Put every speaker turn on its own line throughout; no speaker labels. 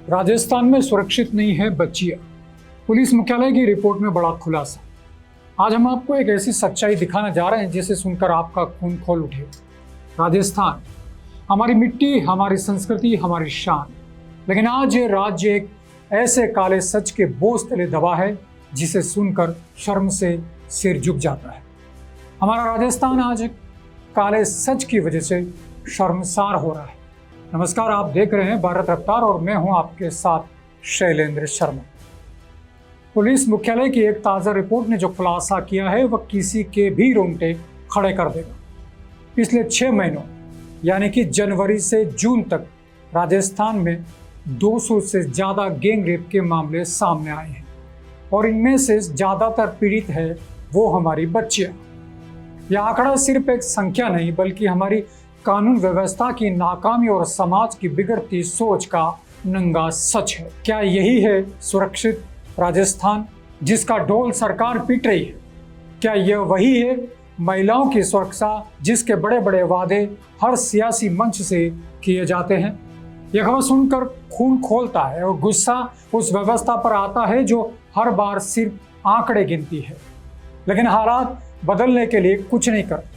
राजस्थान में सुरक्षित नहीं है बच्चियां। पुलिस मुख्यालय की रिपोर्ट में बड़ा खुलासा। आज हम आपको एक ऐसी सच्चाई दिखाने जा रहे हैं जिसे सुनकर आपका खून खौल उठेगा। राजस्थान हमारी मिट्टी, हमारी संस्कृति, हमारी शान। लेकिन आज ये राज्य एक ऐसे काले सच के बोझ तले दबा है जिसे सुनकर शर्म से सिर झुक जाता है। हमारा राजस्थान आज एक काले सच की वजह से शर्मसार हो रहा है। नमस्कार, आप देख रहे हैं भारत रफ्तार और मैं हूं आपके साथ शैलेंद्र शर्मा। पुलिस मुख्यालय की एक ताज़ा रिपोर्ट ने जो खुलासा किया है वह किसी के भी रोंगटे खड़े कर देगा। पिछले 6 महीनों यानी कि जनवरी से जून तक राजस्थान में 200 से ज़्यादा गैंग रेप के मामले सामने आए हैं और इनमें से ज़्यादातर पीड़ित है वो हमारी बच्चियाँ। यह आंकड़ा सिर्फ एक संख्या नहीं बल्कि हमारी कानून व्यवस्था की नाकामी और समाज की बिगड़ती सोच का नंगा सच है। क्या यही है सुरक्षित राजस्थान जिसका ढोल सरकार पीट रही है? क्या यह वही है महिलाओं की सुरक्षा जिसके बड़े बड़े वादे हर सियासी मंच से किए जाते हैं? यह खबर सुनकर खून खौलता है और गुस्सा उस व्यवस्था पर आता है जो हर बार सिर्फ आंकड़े गिनती है लेकिन हालात बदलने के लिए कुछ नहीं करती।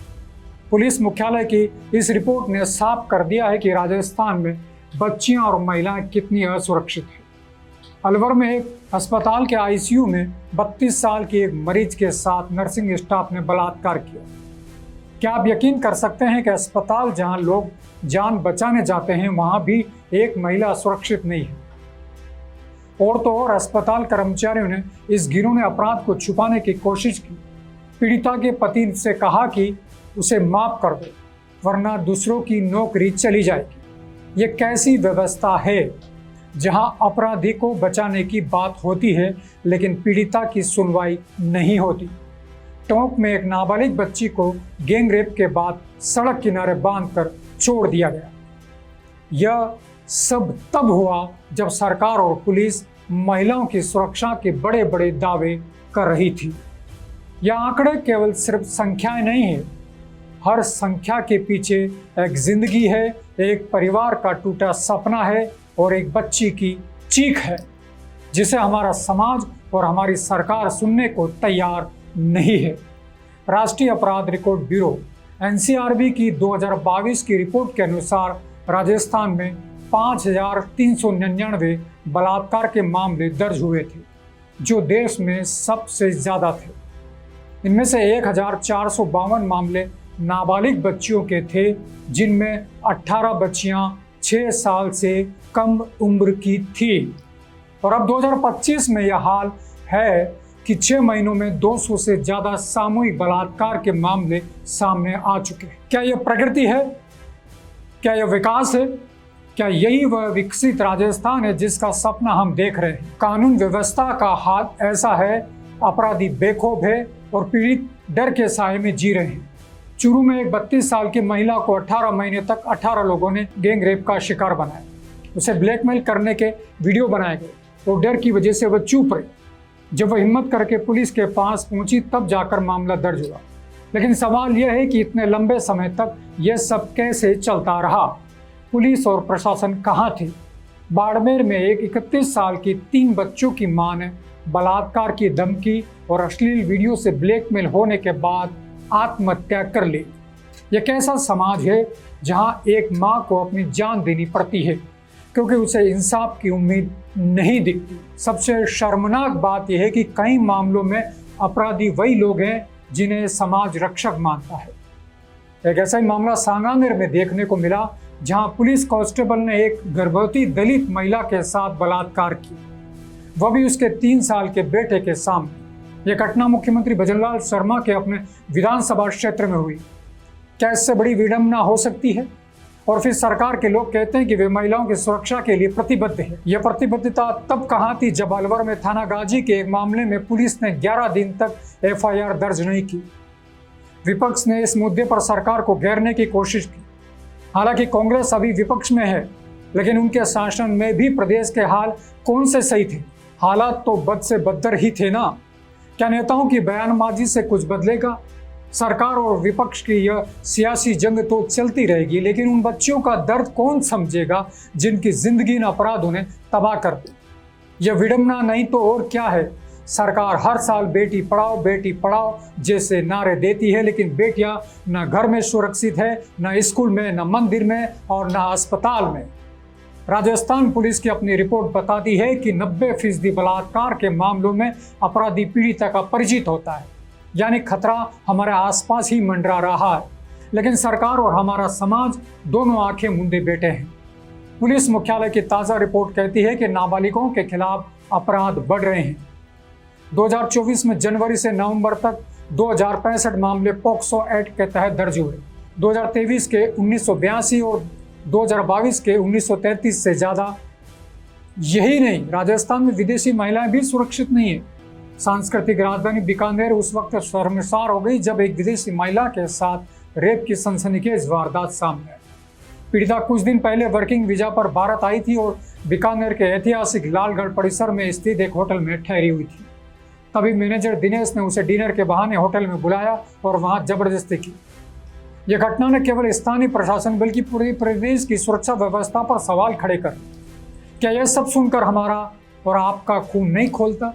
पुलिस मुख्यालय की इस रिपोर्ट ने साफ कर दिया है कि राजस्थान में बच्चियां और महिलाएं कितनी असुरक्षित हैं। अलवर में एक अस्पताल के आईसीयू में 32 साल की एक मरीज के साथ नर्सिंग स्टाफ ने बलात्कार किया। क्या आप यकीन कर सकते हैं कि अस्पताल जहां लोग जान बचाने जाते हैं वहां भी एक महिला सुरक्षित नहीं है। और तो और अस्पताल कर्मचारियों ने इस घिनौने अपराध को छुपाने की कोशिश की। पीड़िता के पति से कहा कि उसे माफ कर दो वरना दूसरों की नौकरी चली जाएगी। ये कैसी व्यवस्था है जहां अपराधी को बचाने की बात होती है लेकिन पीड़िता की सुनवाई नहीं होती। टोंक में एक नाबालिग बच्ची को गैंग रेप के बाद सड़क किनारे बांधकर छोड़ दिया गया। यह सब तब हुआ जब सरकार और पुलिस महिलाओं की सुरक्षा के बड़े बड़े दावे कर रही थी। यह आंकड़े केवल सिर्फ संख्याएं नहीं है, हर संख्या के पीछे एक जिंदगी है, एक परिवार का टूटा सपना है और एक बच्ची की चीख है जिसे हमारा समाज और हमारी सरकार सुनने को तैयार नहीं है। राष्ट्रीय अपराध रिकॉर्ड ब्यूरो एनसीआरबी की 2022 की रिपोर्ट के अनुसार राजस्थान में 5399 बलात्कार के मामले दर्ज हुए थे जो देश में सबसे ज़्यादा थे। इनमें से 1452 मामले नाबालिग बच्चियों के थे जिनमें 18 बच्चियां 6 साल से कम उम्र की थी। और अब 2025 में यह हाल है कि 6 महीनों में 200 से ज़्यादा सामूहिक बलात्कार के मामले सामने आ चुके हैं। क्या यह प्रगति है? क्या यह विकास है? क्या यही वह विकसित राजस्थान है जिसका सपना हम देख रहे हैं? कानून व्यवस्था का हाल ऐसा है, अपराधी बेखौफ है और पीड़ित डर के साए में जी रहे हैं। चूरू में एक 32 साल की महिला को 18 महीने तक 18 लोगों ने गैंग रेप का शिकार बनाया। उसे ब्लैकमेल करने के वीडियो बनाए गए और डर की वजह से वह चुप रही। जब वह हिम्मत करके पुलिस के पास पहुंची तब जाकर मामला दर्ज हुआ। लेकिन सवाल यह है कि इतने लंबे समय तक यह सब कैसे चलता रहा? पुलिस और प्रशासन कहाँ थे? बाड़मेर में एक 31 साल की 3 बच्चों की मां ने बलात्कार की धमकी और अश्लील वीडियो से ब्लैकमेल होने के बाद आत्महत्या कर ली। यह कैसा समाज है जहां एक मां को अपनी जान देनी पड़ती है क्योंकि उसे इंसाफ की उम्मीद नहीं दिखती। सबसे शर्मनाक बात यह है कि कई मामलों में अपराधी वही लोग हैं जिन्हें समाज रक्षक मानता है। एक ऐसा ही मामला सांगानेर में देखने को मिला जहां पुलिस कांस्टेबल ने एक गर्भवती दलित महिला के साथ बलात्कार किया, वह भी उसके 3 साल के बेटे के सामने। यह घटना मुख्यमंत्री भजनलाल शर्मा के अपने विधानसभा क्षेत्र में हुई। क्या इससे बड़ी विडंबना हो सकती है? और फिर सरकार के लोग कहते हैं कि वे महिलाओं की सुरक्षा के लिए प्रतिबद्ध है। यह प्रतिबद्धता तब कहाँ थी जब अलवर में थाना गाजी के एक मामले में पुलिस ने 11 दिन तक FIR दर्ज नहीं की। विपक्ष ने इस मुद्दे पर सरकार को घेरने की कोशिश की। हालांकि कांग्रेस अभी विपक्ष में है लेकिन उनके शासन में भी प्रदेश के हाल कौन से सही थे? हालात तो बद से बदतर ही थे ना। क्या नेताओं की बयानबाजी से कुछ बदलेगा? सरकार और विपक्ष की यह सियासी जंग तो चलती रहेगी, लेकिन उन बच्चियों का दर्द कौन समझेगा जिनकी जिंदगी इन अपराधों ने तबाह कर दी। यह विडंबना नहीं तो और क्या है। सरकार हर साल बेटी पढ़ाओ जैसे नारे देती है, लेकिन बेटियां न घर में सुरक्षित है, न स्कूल में, न मंदिर में और न अस्पताल में। राजस्थान पुलिस की अपनी रिपोर्ट बताती है कि 90% बलात्कार के मामलों में अपराधी पीड़िता का परिचित होता है, यानी खतरा हमारे आसपास ही मंडरा रहा है, लेकिन सरकार और हमारा समाज दोनों आंखें मूंदे बैठे हैं। पुलिस मुख्यालय की ताज़ा रिपोर्ट कहती है कि नाबालिगों के खिलाफ अपराध बढ़ रहे हैं। 2024 में जनवरी से नवंबर तक 2065 मामले पॉक्सो एक्ट के तहत दर्ज हुए। 2023 के 1982 और 2022 के 1933 से ज़्यादा। यही नहीं, राजस्थान में विदेशी महिलाएं भी सुरक्षित नहीं है। सांस्कृतिक राजधानी बीकानेर उस वक्त शर्मसार हो गई जब एक विदेशी महिला के साथ रेप की सनसनीखेज वारदात सामने आई। पीड़िता कुछ दिन पहले वर्किंग वीजा पर भारत आई थी और बीकानेर के ऐतिहासिक लालगढ़ परिसर में स्थित एक होटल में ठहरी हुई थी। तभी मैनेजर दिनेश ने उसे डिनर के बहाने होटल में बुलाया और वहां जबरदस्ती की। यह घटना न केवल स्थानीय प्रशासन बल्कि पूरे प्रदेश की सुरक्षा व्यवस्था पर सवाल खड़े कर। क्या यह सब सुनकर हमारा और आपका खून नहीं खोलता?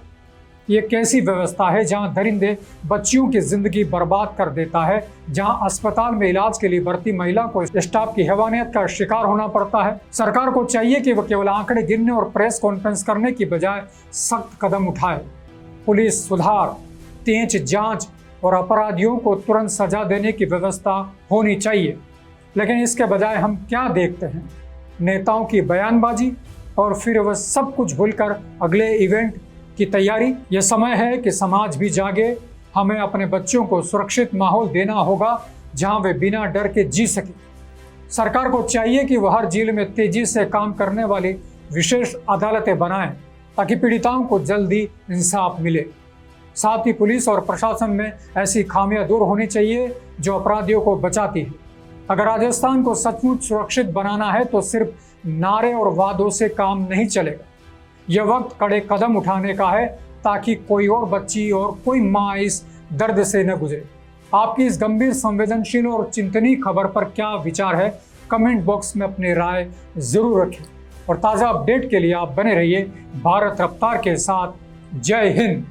ये कैसी व्यवस्था है जहां दरिंदे बच्चियों की जिंदगी बर्बाद कर देता है, जहां अस्पताल में इलाज के लिए भर्ती महिला को स्टाफ की हैवानियत का शिकार होना पड़ता है। सरकार को चाहिए कि वह केवल आंकड़े गिनने और प्रेस कॉन्फ्रेंस करने की बजाय सख्त कदम उठाए। पुलिस सुधार, तेज जांच और अपराधियों को तुरंत सजा देने की व्यवस्था होनी चाहिए। लेकिन इसके बजाय हम क्या देखते हैं? नेताओं की बयानबाजी और फिर वह सब कुछ भूलकर अगले इवेंट की तैयारी। यह समय है कि समाज भी जागे। हमें अपने बच्चों को सुरक्षित माहौल देना होगा जहां वे बिना डर के जी सके। सरकार को चाहिए कि वह हर जिले में तेजी से काम करने वाली विशेष अदालतें बनाएं ताकि पीड़िताओं को जल्दी इंसाफ मिले। साथ ही पुलिस और प्रशासन में ऐसी खामियां दूर होनी चाहिए जो अपराधियों को बचाती है। अगर राजस्थान को सचमुच सुरक्षित बनाना है तो सिर्फ नारे और वादों से काम नहीं चलेगा। यह वक्त कड़े कदम उठाने का है ताकि कोई और बच्ची और कोई माँ इस दर्द से न गुजरे। आपकी इस गंभीर, संवेदनशील और चिंतनीय खबर पर क्या विचार है? कमेंट बॉक्स में अपनी राय जरूर रखें और ताज़ा अपडेट के लिए आप बने रहिए भारत रफ्तार के साथ। जय हिंद।